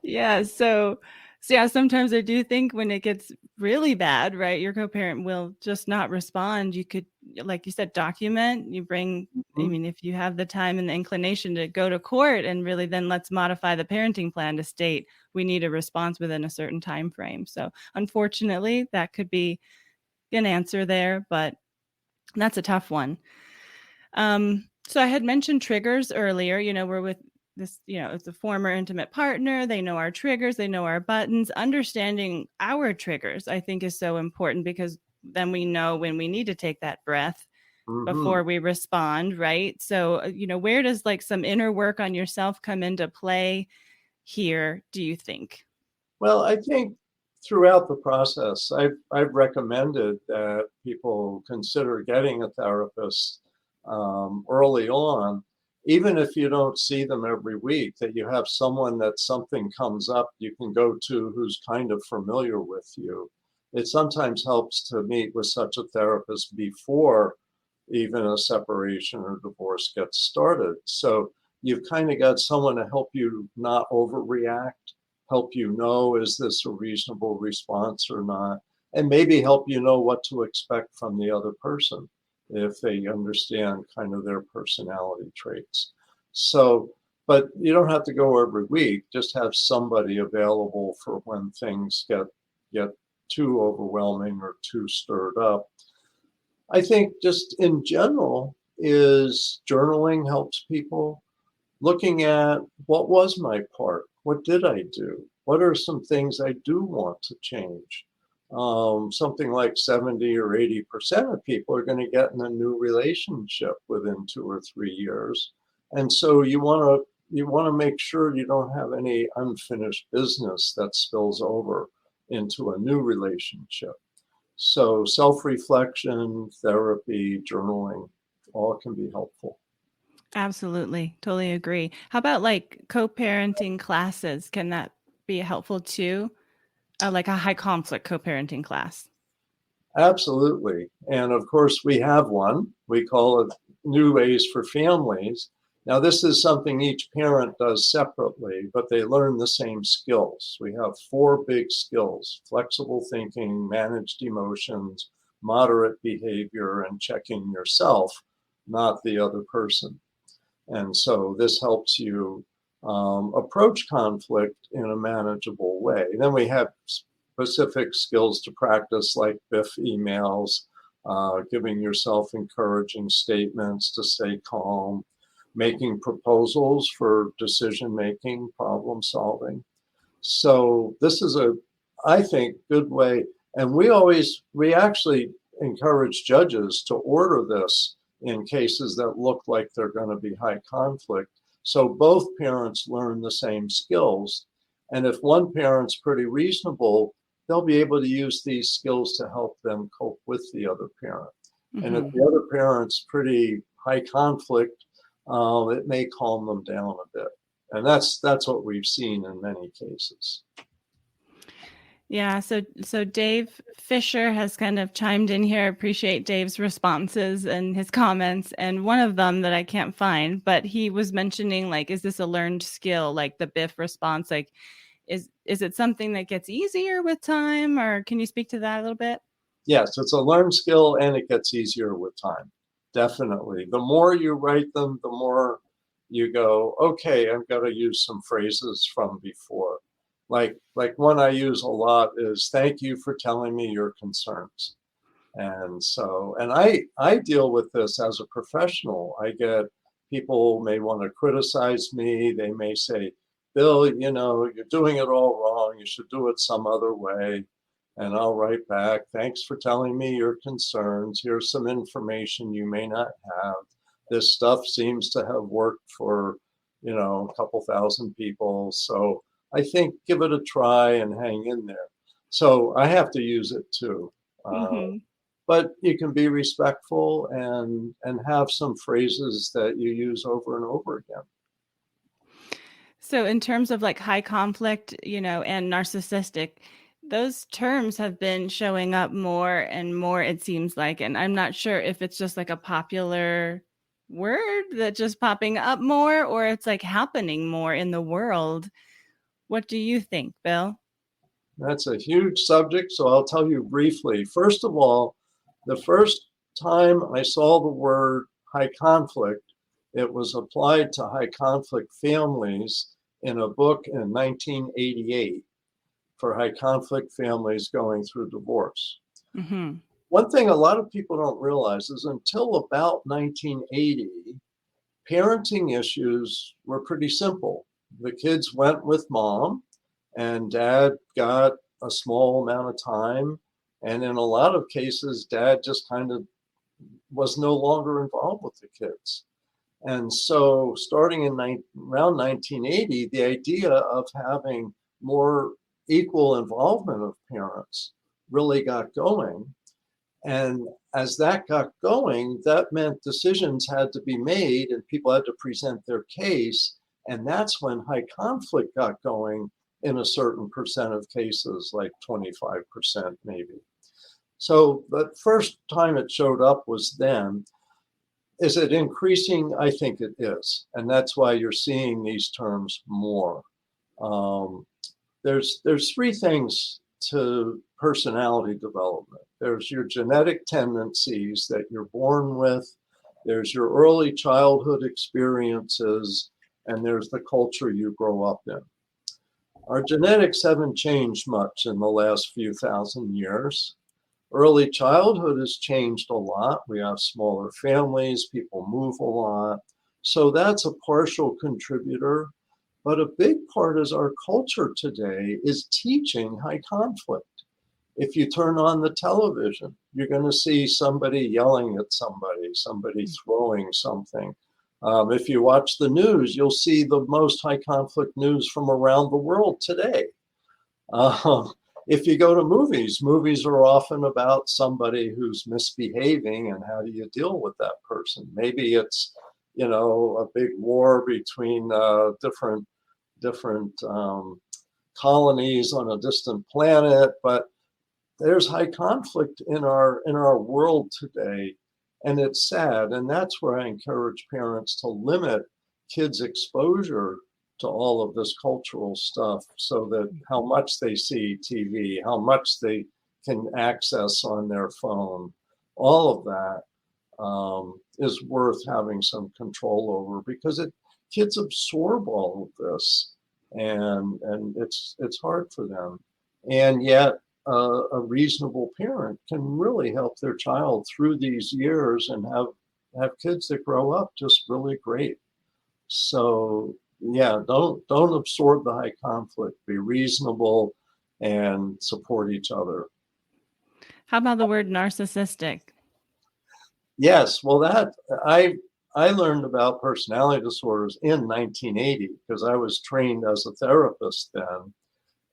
Yeah. So yeah, sometimes I do think when it gets really bad, right, your co-parent will just not respond. You could, like you said, document, you bring, I mean, if you have the time and the inclination to go to court and really then let's modify the parenting plan to state we need a response within a certain time frame. So unfortunately, that could be an answer there, but that's a tough one. So I had mentioned triggers earlier, we're with this, it's a former intimate partner. They know our triggers, they know our buttons. Understanding our triggers, I think, is so important because then we know when we need to take that breath before we respond, right? So, where does like some inner work on yourself come into play here, do you think? Well, I think throughout the process, I've recommended that people consider getting a therapist early on, even if you don't see them every week, that you have someone that something comes up you can go to who's kind of familiar with you. It sometimes helps to meet with such a therapist before even a separation or divorce gets started. So you've kind of got someone to help you not overreact, help you know, is this a reasonable response or not? And maybe help you know what to expect from the other person if they understand kind of their personality traits. So, but you don't have to go every week, just have somebody available for when things get too overwhelming or too stirred up. I think just in general is journaling helps people looking at what was my part? What did I do? What are some things I do want to change? Something like 70 or 80% of people are going to get in a new relationship within 2 or 3 years. And so you want to make sure you don't have any unfinished business that spills over into a new relationship. So self-reflection, therapy, journaling, all can be helpful. Absolutely. Totally agree. How about like co-parenting classes? Can that be helpful too? Like a high conflict co-parenting class. Absolutely. And of course, we have one. We call it New Ways for Families. Now, this is something each parent does separately, but they learn the same skills. We have 4 big skills: flexible thinking, managed emotions, moderate behavior, and checking yourself, not the other person. And so this helps you approach conflict in a manageable way. Then we have specific skills to practice, like BIF emails, giving yourself encouraging statements to stay calm, making proposals for decision making, problem solving. So this is I think, good way. And we actually encourage judges to order this in cases that look like they're going to be high conflict. So both parents learn the same skills. And if one parent's pretty reasonable, they'll be able to use these skills to help them cope with the other parent. And if the other parent's pretty high conflict, it may calm them down a bit. And that's what we've seen in many cases. Yeah, so Dave Fisher has kind of chimed in here. I appreciate Dave's responses and his comments. And one of them that I can't find, but he was mentioning, like, is this a learned skill, like the BIF response? Like, is it something that gets easier with time, or can you speak to that a little bit? Yes, it's a learned skill and it gets easier with time. Definitely. The more you write them, the more you go, okay, I've got to use some phrases from before. Like one I use a lot is, thank you for telling me your concerns. And so, and I deal with this as a professional. I get people may want to criticize me. They may say, Bill, you're doing it all wrong. You should do it some other way. And I'll write back, thanks for telling me your concerns. Here's some information you may not have. This stuff seems to have worked for, a couple thousand people. So I think give it a try and hang in there. So I have to use it too. But you can be respectful and have some phrases that you use over and over again. So in terms of like high conflict, and narcissistic, those terms have been showing up more and more, it seems like. And I'm not sure if it's just like a popular word that's just popping up more, or it's like happening more in the world. What do you think, Bill? That's a huge subject, so I'll tell you briefly. First of all, the first time I saw the word high conflict, it was applied to high conflict families in a book in 1988 for high conflict families going through divorce. One thing a lot of people don't realize is until about 1980, parenting issues were pretty simple. The kids went with mom, and dad got a small amount of time. And in a lot of cases, dad just kind of was no longer involved with the kids. And so starting in around 1980, the idea of having more equal involvement of parents really got going. And as that got going, that meant decisions had to be made and people had to present their case. And that's when high conflict got going in a certain percent of cases, like 25% maybe. So the first time it showed up was then. Is it increasing? I think it is. And that's why you're seeing these terms more. Um, there's three things to personality development. There's your genetic tendencies that you're born with, there's your early childhood experiences, and there's the culture you grow up in. Our genetics haven't changed much in the last few thousand years. Early childhood has changed a lot. We have smaller families, people move a lot. So that's a partial contributor. But a big part is our culture today is teaching high conflict. If you turn on the television, you're going to see somebody yelling at somebody throwing something. If you watch the news, you'll see the most high conflict news from around the world today. If you go to movies, movies are often about somebody who's misbehaving and how do you deal with that person. Maybe it's, a big war between different colonies on a distant planet, but there's high conflict in our world today, and it's sad. And that's where I encourage parents to limit kids' exposure to all of this cultural stuff, so that how much they see TV, how much they can access on their phone, all of that is worth having some control over, because kids absorb all of this, and it's hard for them. And yet a reasonable parent can really help their child through these years and have kids that grow up just really great. So yeah, don't absorb the high conflict. Be reasonable and support each other. How about the word narcissistic? Yes, well, that I learned about personality disorders in 1980 because I was trained as a therapist then,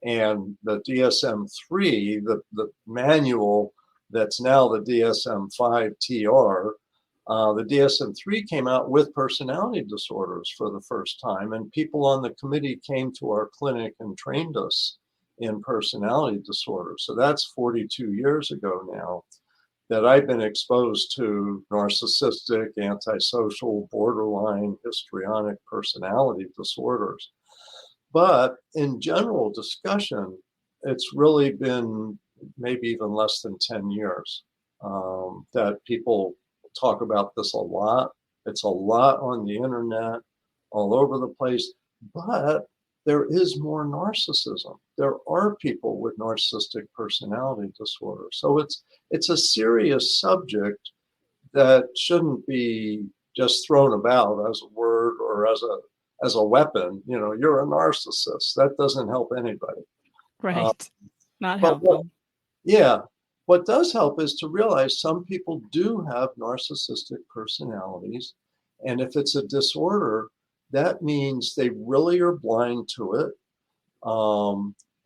and the DSM-3, the manual that's now the DSM-5 TR. The DSM-3 came out with personality disorders for the first time, and people on the committee came to our clinic and trained us in personality disorders. So that's 42 years ago now that I've been exposed to narcissistic, antisocial, borderline, histrionic personality disorders. But in general discussion, it's really been maybe even less than 10 years that people talk about this a lot. It's a lot on the internet, all over the place, but there is more narcissism. There are people with narcissistic personality disorder. So it's a serious subject that shouldn't be just thrown about as a word or as a weapon. You're a narcissist. That doesn't help anybody. Right. Not But helpful. what does help is to realize some people do have narcissistic personalities. And if it's a disorder, that means they really are blind to it,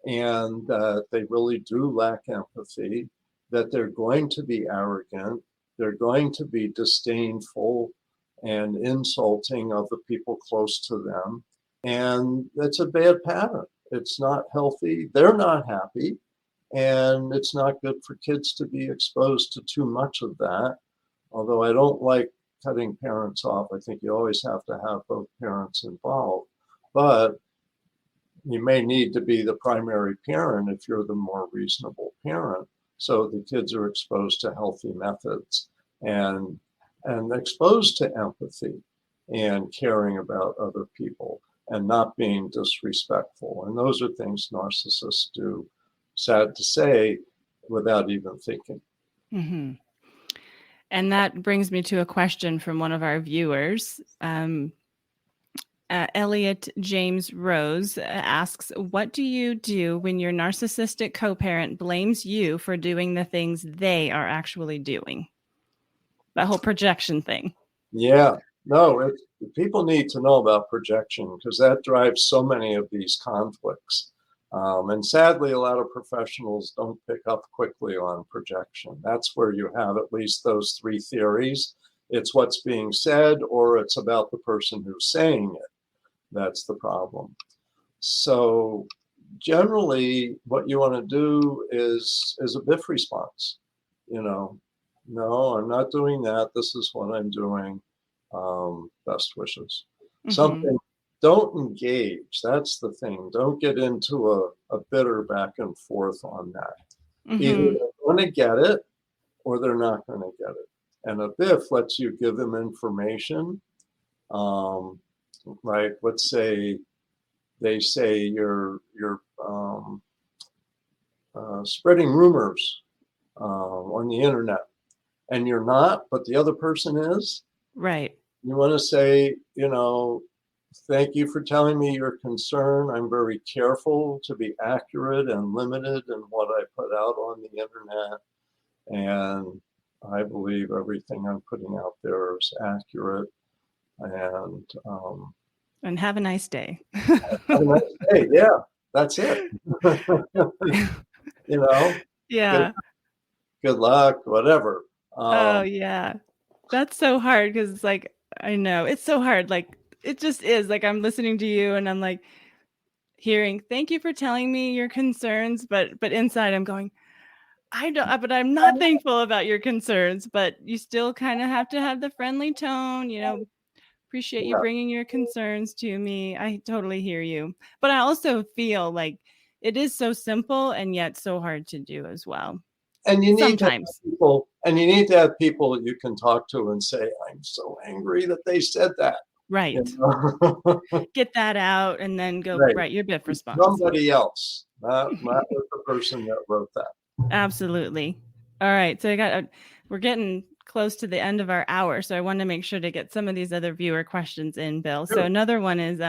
and that they really do lack empathy, that they're going to be arrogant, they're going to be disdainful and insulting of the people close to them. And it's a bad pattern. It's not healthy. They're not happy. And it's not good for kids to be exposed to too much of that. Although I don't like cutting parents off. I think you always have to have both parents involved. But you may need to be the primary parent if you're the more reasonable parent, so the kids are exposed to healthy methods and exposed to empathy and caring about other people and not being disrespectful. And those are things narcissists do, sad to say, without even thinking. Mm-hmm. And that brings me to a question from one of our viewers. Elliot James Rose asks, what do you do when your narcissistic co-parent blames you for doing the things they are actually doing? That whole projection thing. Yeah, no, people need to know about projection because that drives so many of these conflicts. And sadly, a lot of professionals don't pick up quickly on projection. That's where you have at least those three theories. It's what's being said, or it's about the person who's saying it. That's the problem. So generally, what you want to do is a BIF response. No, I'm not doing that. This is what I'm doing. Best wishes. Mm-hmm. Something, don't engage. That's the thing. Don't get into a bitter back and forth on that. Either Mm-hmm. they're going to get it or they're not going to get it. And a BIF lets you give them information. Like, let's say they say you're spreading rumors on the internet, and you're not, but the other person is. Right. You want to say, thank you for telling me your concern. I'm very careful to be accurate and limited in what I put out on the internet. And I believe everything I'm putting out there is accurate. And have a nice day. Have a nice day. Yeah, that's it. Yeah. Good luck, whatever. Oh, yeah. That's so hard because it's like, I know it's so hard. Like, it just is. Like, I'm listening to you and I'm like hearing, thank you for telling me your concerns. But inside I'm going, but I'm not thankful about your concerns. But you still kind of have to have the friendly tone, appreciate you bringing your concerns to me. I totally hear you. But I also feel like it is so simple and yet so hard to do as well. And you need sometimes. to have people you can talk to and say, I'm so angry that they said that. Right. Get that out and then go write your BIF response. Somebody else, not the person that wrote that. Absolutely. All right. So we're getting close to the end of our hour. So I want to make sure to get some of these other viewer questions in, Bill. Sure. So another one is,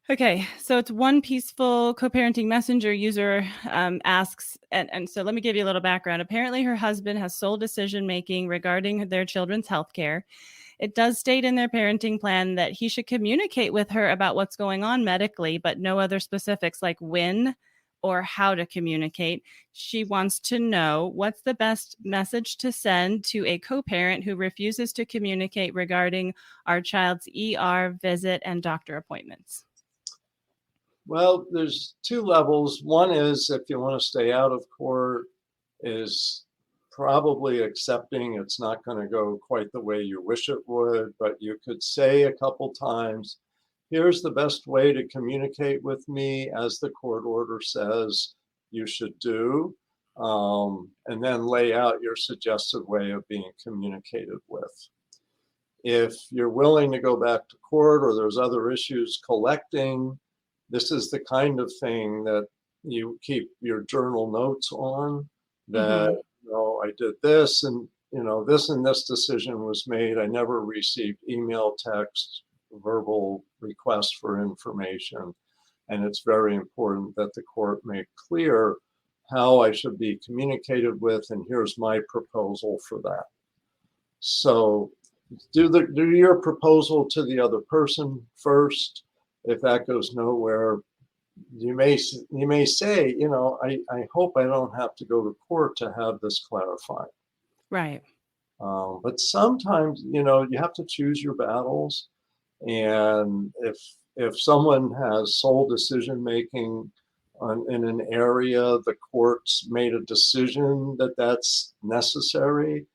okay, so it's one peaceful co-parenting messenger user asks, and so let me give you a little background. Apparently her husband has sole decision-making regarding their children's healthcare. It does state in their parenting plan that he should communicate with her about what's going on medically, but no other specifics like when or how to communicate. She wants to know what's the best message to send to a co-parent who refuses to communicate regarding our child's ER visit and doctor appointments. Well, there's two levels. One is, if you want to stay out of court, is probably accepting it's not going to go quite the way you wish it would, but you could say a couple times, here's the best way to communicate with me as the court order says you should do, and then lay out your suggested way of being communicated with. If you're willing to go back to court or there's other issues collecting, this is the kind of thing that you keep your journal notes on, that, I did this and, this and this decision was made. I never received email, text, verbal requests for information. And it's very important that the court make clear how I should be communicated with, and here's my proposal for that. So do your proposal to the other person first. If that goes nowhere, you may say, I hope I don't have to go to court to have this clarified. Right. But sometimes, you have to choose your battles. And if someone has sole decision making in an area, the court's made a decision that that's necessary.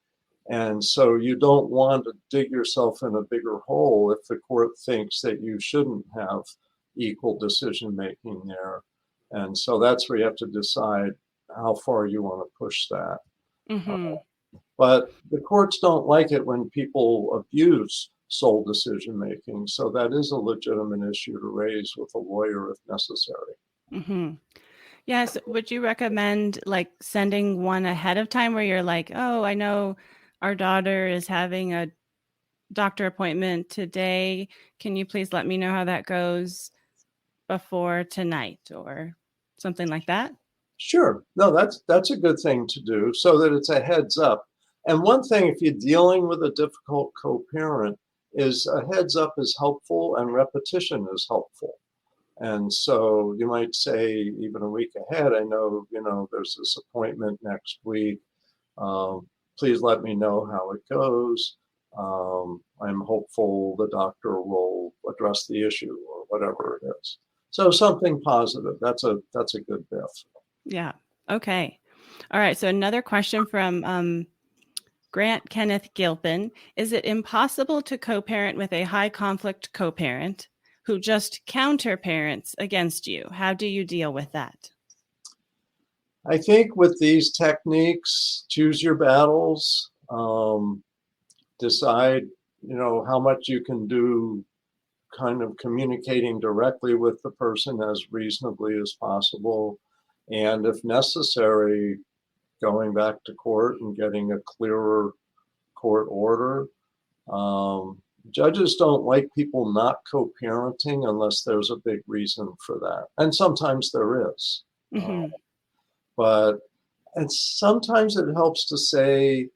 And so you don't want to dig yourself in a bigger hole if the court thinks that you shouldn't have equal decision making there. And so that's where you have to decide how far you want to push that. But the courts don't like it when people abuse sole decision making. So that is a legitimate issue to raise with a lawyer if necessary. Yes. Would you recommend like sending one ahead of time where you're like, oh, I know our daughter is having a doctor appointment today. Can you please let me know how that goes before tonight or something like that? Sure. No, that's a good thing to do so that it's a heads up. And one thing, if you're dealing with a difficult co-parent, is a heads up is helpful and repetition is helpful. And so you might say even a week ahead, I know, there's this appointment next week. Please let me know how it goes. I'm hopeful the doctor will address the issue or whatever it is. So something positive. That's a good BIF. Yeah. Okay. All right. So another question from Grant Kenneth Gilpin, is it impossible to co-parent with a high conflict co-parent who just counter-parents against you? How do you deal with that? I think with these techniques, choose your battles, decide, how much you can do kind of communicating directly with the person as reasonably as possible. And if necessary, going back to court and getting a clearer court order. Judges don't like people not co-parenting unless there's a big reason for that. And sometimes there is. Mm-hmm. And sometimes it helps to say,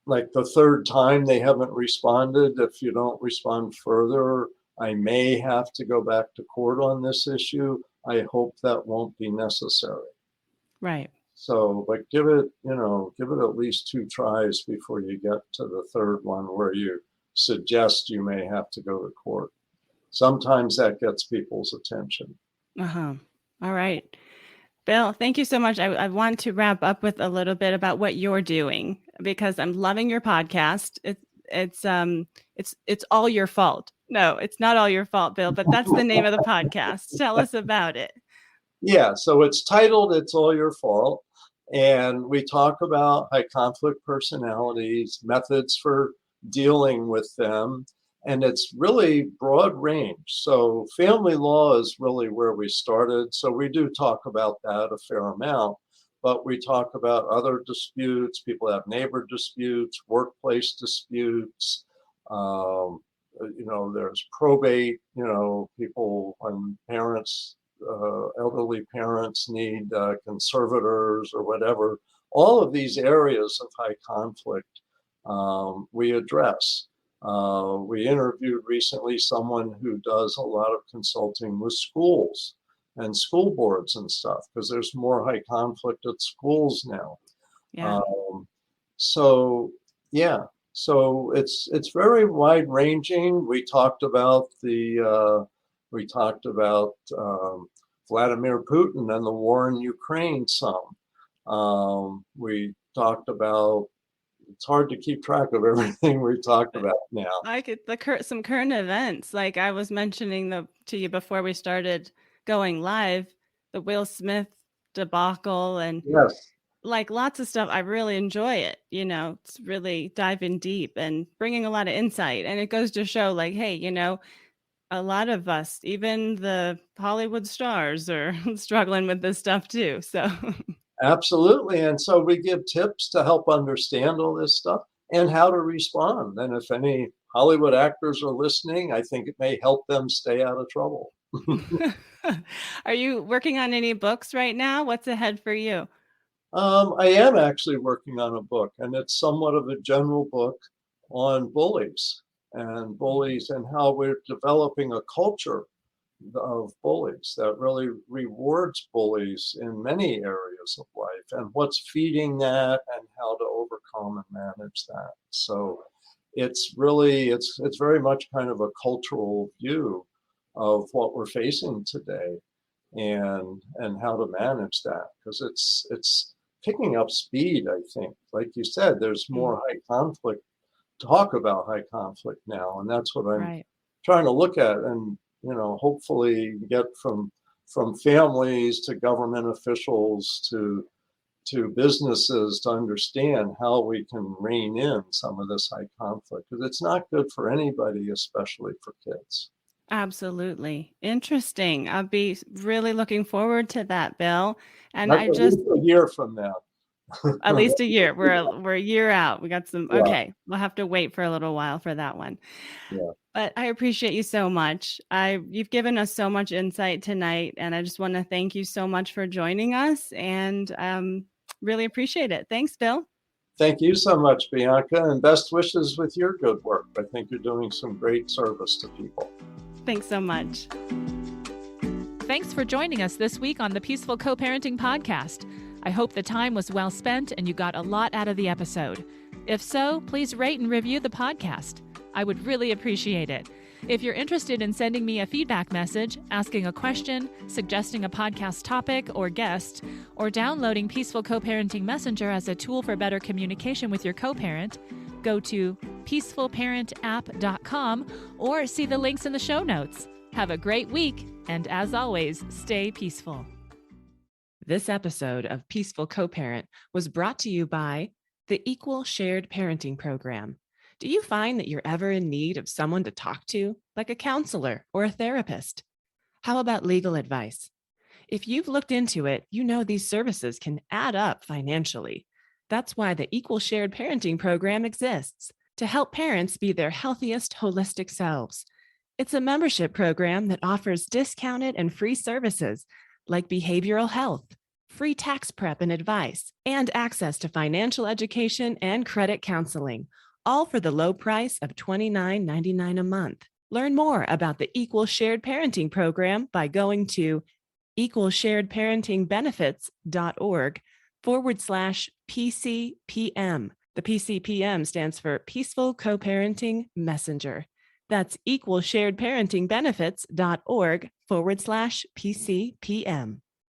like the third time they haven't responded, if you don't respond further, I may have to go back to court on this issue. I hope that won't be necessary. Right. So, but give it at least 2 tries before you get to the third one where you suggest you may have to go to court. Sometimes that gets people's attention. Uh-huh. All right. Bill, thank you so much. I want to wrap up with a little bit about what you're doing because I'm loving your podcast. It's all your fault. No, it's not all your fault, Bill, but that's the name of the podcast. Tell us about it. Yeah, so it's titled It's All Your Fault. And we talk about high conflict personalities, methods for dealing with them. And it's really broad range. So family law is really where we started. So we do talk about that a fair amount. But we talk about other disputes. People have neighbor disputes, workplace disputes. There's probate, people when parents, elderly parents need conservators or whatever. All of these areas of high conflict we address. We interviewed recently someone who does a lot of consulting with schools and school boards and stuff because there's more high conflict at schools now. Yeah. So it's very wide ranging. We talked about Vladimir Putin and the war in Ukraine some. We talked about, it's hard to keep track of everything we talked about now. Some current events, like I was mentioning to you before we started going live, the Will Smith debacle and yes, like lots of stuff. I really enjoy it. It's really diving deep and bringing a lot of insight. And it goes to show like, hey, a lot of us, even the Hollywood stars, are struggling with this stuff too. So absolutely. And so we give tips to help understand all this stuff and how to respond. And if any Hollywood actors are listening, I think it may help them stay out of trouble. Are you working on any books right now? What's ahead for you? I am actually working on a book, and it's somewhat of a general book on bullies and how we're developing a culture of bullies that really rewards bullies in many areas of life and what's feeding that and how to overcome and manage that. So it's very much kind of a cultural view of what we're facing today and how to manage that because it's picking up speed. I think, like you said, there's more high conflict talk about high conflict now, and that's what I'm trying to look at and hopefully get from families to government officials to businesses to understand how we can rein in some of this high conflict because it's not good for anybody, especially for kids. Absolutely. Interesting. I'll be really looking forward to that, Bill. And That's at least a year from now. At least a year. We're a year out. We got some. Okay, we'll have to wait for a little while for that one. Yeah. But I appreciate you so much. You've given us so much insight tonight, and I just want to thank you so much for joining us, and really appreciate it. Thanks, Bill. Thank you so much, Bianca, and best wishes with your good work. I think you're doing some great service to people. Thanks so much. Thanks for joining us this week on the Peaceful Co-Parenting Podcast. I hope the time was well spent and you got a lot out of the episode. If so, please rate and review the podcast. I would really appreciate it. If you're interested in sending me a feedback message, asking a question, suggesting a podcast topic or guest, or downloading Peaceful Co-Parenting Messenger as a tool for better communication with your co-parent, go to peacefulparentapp.com or see the links in the show notes. Have a great week, and as always, stay peaceful. This episode of Peaceful Co-Parent was brought to you by the Equal Shared Parenting Program. Do you find that you're ever in need of someone to talk to, like a counselor or a therapist? How about legal advice? If you've looked into it, you know these services can add up financially. That's why the Equal Shared Parenting Program exists, to help parents be their healthiest holistic selves. It's a membership program that offers discounted and free services like behavioral health, free tax prep and advice, and access to financial education and credit counseling, all for the low price of $29.99 a month. Learn more about the Equal Shared Parenting Program by going to equalsharedparentingbenefits.org/PCPM. The PCPM stands for Peaceful Co-Parenting Messenger. That's equalsharedparentingbenefits.org/PCPM.